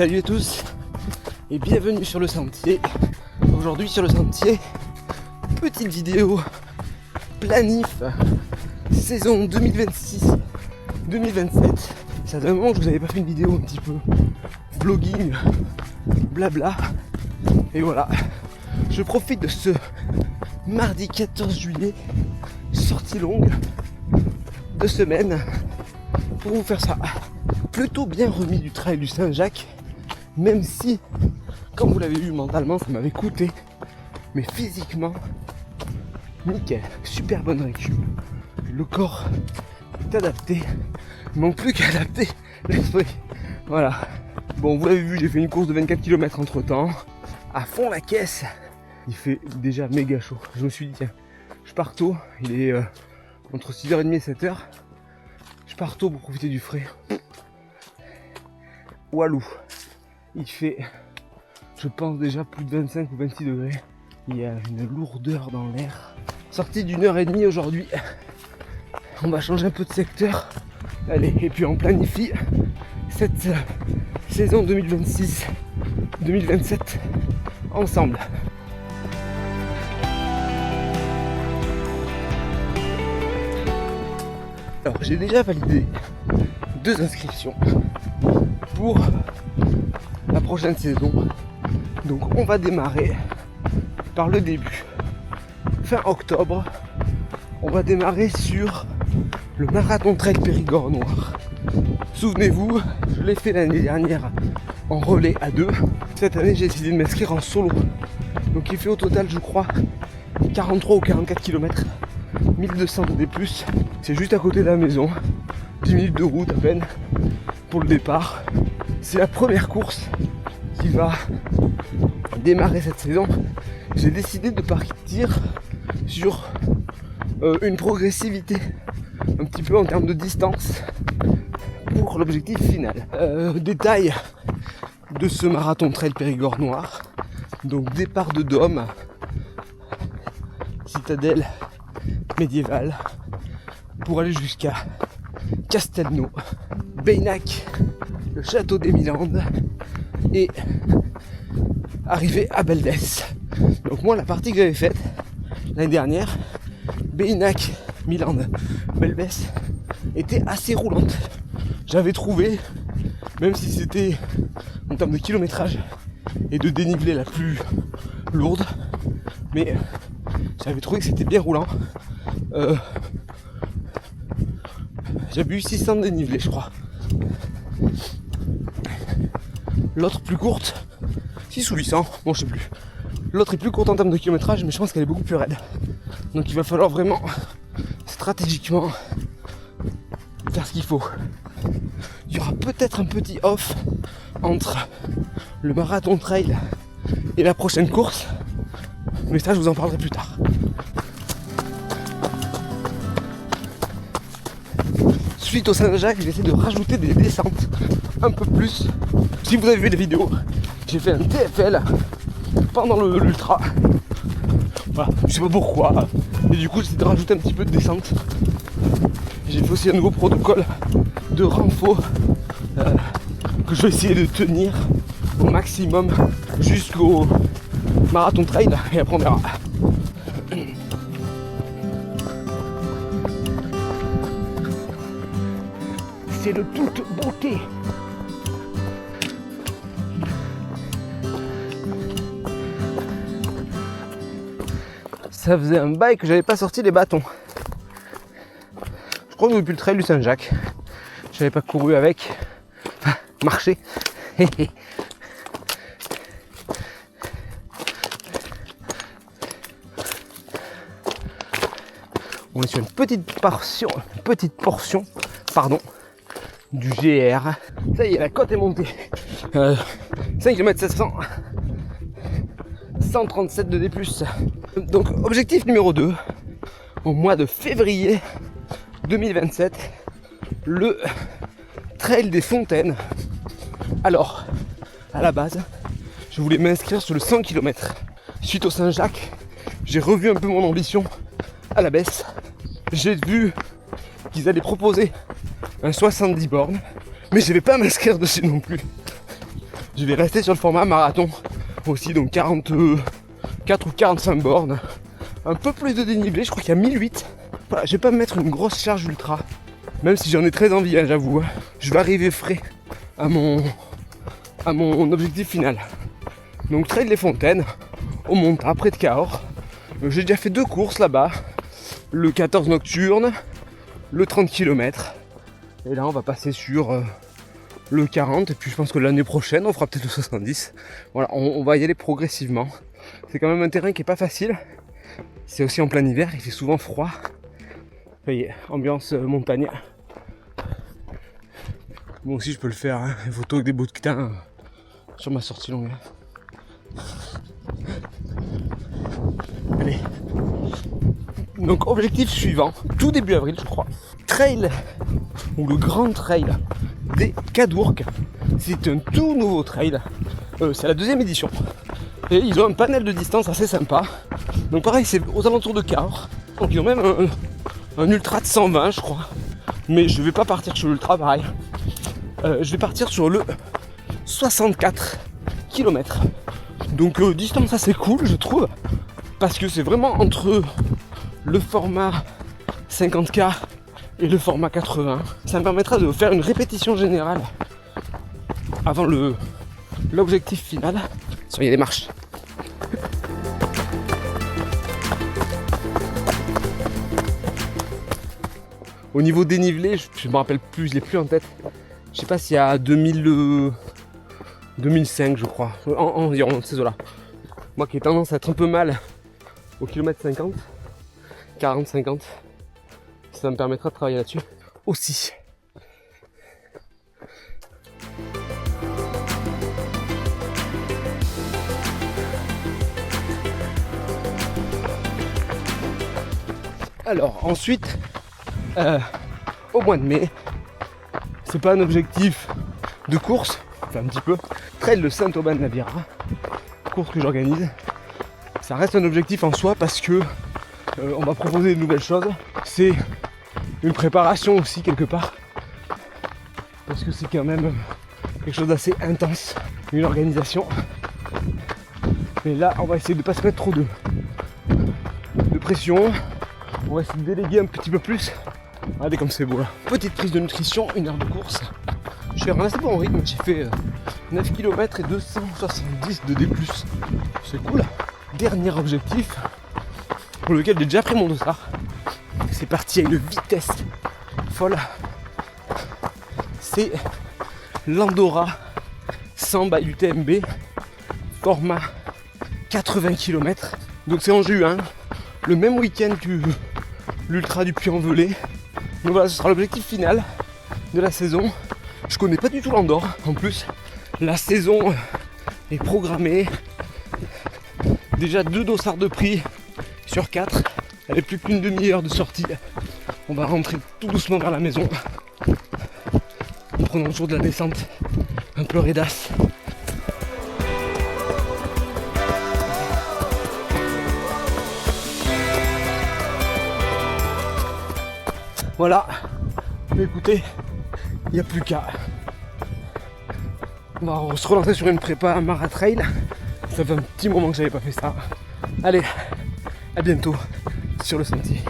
Salut à tous et bienvenue sur le sentier. Aujourd'hui sur le sentier, petite vidéo planif saison 2026-2027. Ça fait un moment que je vous avais pas fait une vidéo un petit peu vlogging, blabla. Et voilà, je profite de ce mardi 14 juillet, sortie longue de semaine, pour vous faire ça. Plutôt bien remis du trail du Saint-Jacques, même si, comme vous l'avez vu, mentalement ça m'avait coûté, mais physiquement, nickel, super bonne récup. Le corps est adapté, il manque plus qu'à adapter l'esprit. Voilà. Bon, vous l'avez vu, j'ai fait une course de 24 km entre temps, à fond la caisse. Il fait déjà méga chaud. Je me suis dit, tiens, je pars tôt, il est entre 6h30 et 7h. Je pars tôt pour profiter du frais. Walou, il fait, je pense déjà plus de 25 ou 26 degrés. Il y a une lourdeur dans l'air. Sortie d'une heure et demie aujourd'hui. On va changer un peu de secteur. Allez, et puis on planifie cette saison 2026-2027 ensemble. Alors j'ai déjà validé 2 inscriptions pour la prochaine saison. Donc on va démarrer par le début. Fin octobre, on va démarrer sur le marathon trail Périgord Noir. Souvenez-vous, je l'ai fait l'année dernière en relais à 2. Cette année j'ai décidé de m'inscrire en solo. Donc il fait au total je crois 43 ou 44 km. 1200 D+, c'est juste à côté de la maison, 10 minutes de route à peine pour le départ. C'est la première course qui va démarrer cette saison. J'ai décidé de partir sur une progressivité un petit peu en termes de distance pour l'objectif final. Détail de ce marathon trail Périgord Noir. Donc départ de Dôme, citadelle médiévale, pour aller jusqu'à Castelnau, Beynac, le château des Milandes et arriver à Beldès. Donc moi la partie que j'avais faite l'année dernière, Beynac, Milandes, Beldès, était assez roulante. J'avais trouvé, même si c'était en termes de kilométrage et de dénivelé la plus lourde, mais j'avais trouvé que c'était bien roulant. J'avais eu 600 de dénivelé je crois. L'autre plus courte, 6 ou 800, bon je sais plus. L'autre est plus courte en termes de kilométrage, mais je pense qu'elle est beaucoup plus raide. Donc il va falloir vraiment stratégiquement faire ce qu'il faut. Il y aura peut-être un petit off entre le marathon trail et la prochaine course, mais ça je vous en parlerai plus tard. Suite au Saint-Jacques, j'essaie de rajouter des descentes un peu plus. Si vous avez vu les vidéos, j'ai fait un TFL pendant l'ultra. Voilà, je sais pas pourquoi. Et du coup, j'essaie de rajouter un petit peu de descente. J'ai fait aussi un nouveau protocole de renfo que je vais essayer de tenir au maximum jusqu'au marathon trail. Et après on verra. C'est de toute beauté. Ça faisait un bail que j'avais pas sorti les bâtons. Je crois que depuis le trail du Saint-Jacques, j'avais pas couru avec. Enfin, marché. On est sur une petite portion, du GR. Ça y est, la côte est montée. 5 km 700, 137 de D+. Donc objectif numéro 2, au mois de février 2027, le trail des Fontaines. Alors, à la base, je voulais m'inscrire sur le 100 km. Suite au Saint-Jacques, j'ai revu un peu mon ambition à la baisse. J'ai vu qu'ils allaient proposer un 70 bornes, mais je vais pas m'inscrire dessus non plus. Je vais rester sur le format marathon aussi, donc 44 ou 45 bornes. Un peu plus de dénivelé, je crois qu'il y a 1008. Voilà, je vais pas me mettre une grosse charge ultra, même si j'en ai très envie, hein, j'avoue. Je vais arriver frais à mon objectif final. Donc Trail des Fontaines, au Monta, près de Cahors. J'ai déjà fait 2 courses là-bas, le 14 nocturne, le 30 km. Et là on va passer sur le 40, et puis je pense que l'année prochaine on fera peut-être le 70. Voilà, on va y aller progressivement. C'est quand même un terrain qui est pas facile. C'est aussi en plein hiver, il fait souvent froid. Vous voyez, ambiance montagne. Moi aussi je peux le faire, hein, une photo avec des bouquetins sur ma sortie longue. Allez. Donc objectif suivant, tout début avril je crois. Trail, ou le grand trail des Cadourques. C'est un tout nouveau trail. C'est la 2e édition. Et ils ont un panel de distance assez sympa. Donc pareil, c'est aux alentours de Cahors. Donc ils ont même un ultra de 120 je crois. Mais je vais pas partir sur l'ultra pareil. Je vais partir sur le 64 km. Donc distance assez cool je trouve. Parce que c'est vraiment entre le format 50K et le format 80. Ça me permettra de faire une répétition générale avant l'objectif final. Il y a des marches. Au niveau dénivelé, je me rappelle plus, je l'ai plus en tête. Je sais pas s'il y a 2005 je crois, environ ces eaux-là. Moi qui ai tendance à être un peu mal au kilomètre 50, 40-50, ça me permettra de travailler là-dessus aussi. Alors ensuite, au mois de mai, c'est pas un objectif de course, enfin un petit peu, Trail de Saint-Aubin-de-la-Bira, course que j'organise. Ça reste un objectif en soi parce que on va proposer de nouvelles choses. C'est une préparation aussi quelque part, parce que c'est quand même quelque chose d'assez intense, une organisation. Mais là, on va essayer de ne pas se mettre trop de pression. On va essayer de déléguer un petit peu plus. Regardez comme c'est beau là. Petite prise de nutrition, 1 heure de course. Je suis en assez bon rythme, j'ai fait 9 km et 270 de D+. C'est cool. Dernier objectif, pour lequel j'ai déjà pris mon dossard. C'est parti à une vitesse folle. C'est l'Andorra 100 by UTMB, format 80 km. Donc c'est en juin, le même week-end que l'Ultra du Puy-en-Velay. Donc voilà, ce sera l'objectif final de la saison. Je connais pas du tout l'Andorre. En plus, la saison est programmée. Déjà 2 dossards de prix sur 4. Elle est plus qu'une demi-heure de sortie. On va rentrer tout doucement vers la maison. En prenant toujours de la descente. Un peu raidasse. Voilà. Mais écoutez, il n'y a plus qu'à. On va se relancer sur une prépa maratrail. Ça fait un petit moment que j'avais pas fait ça. Allez, à bientôt sur le sentier.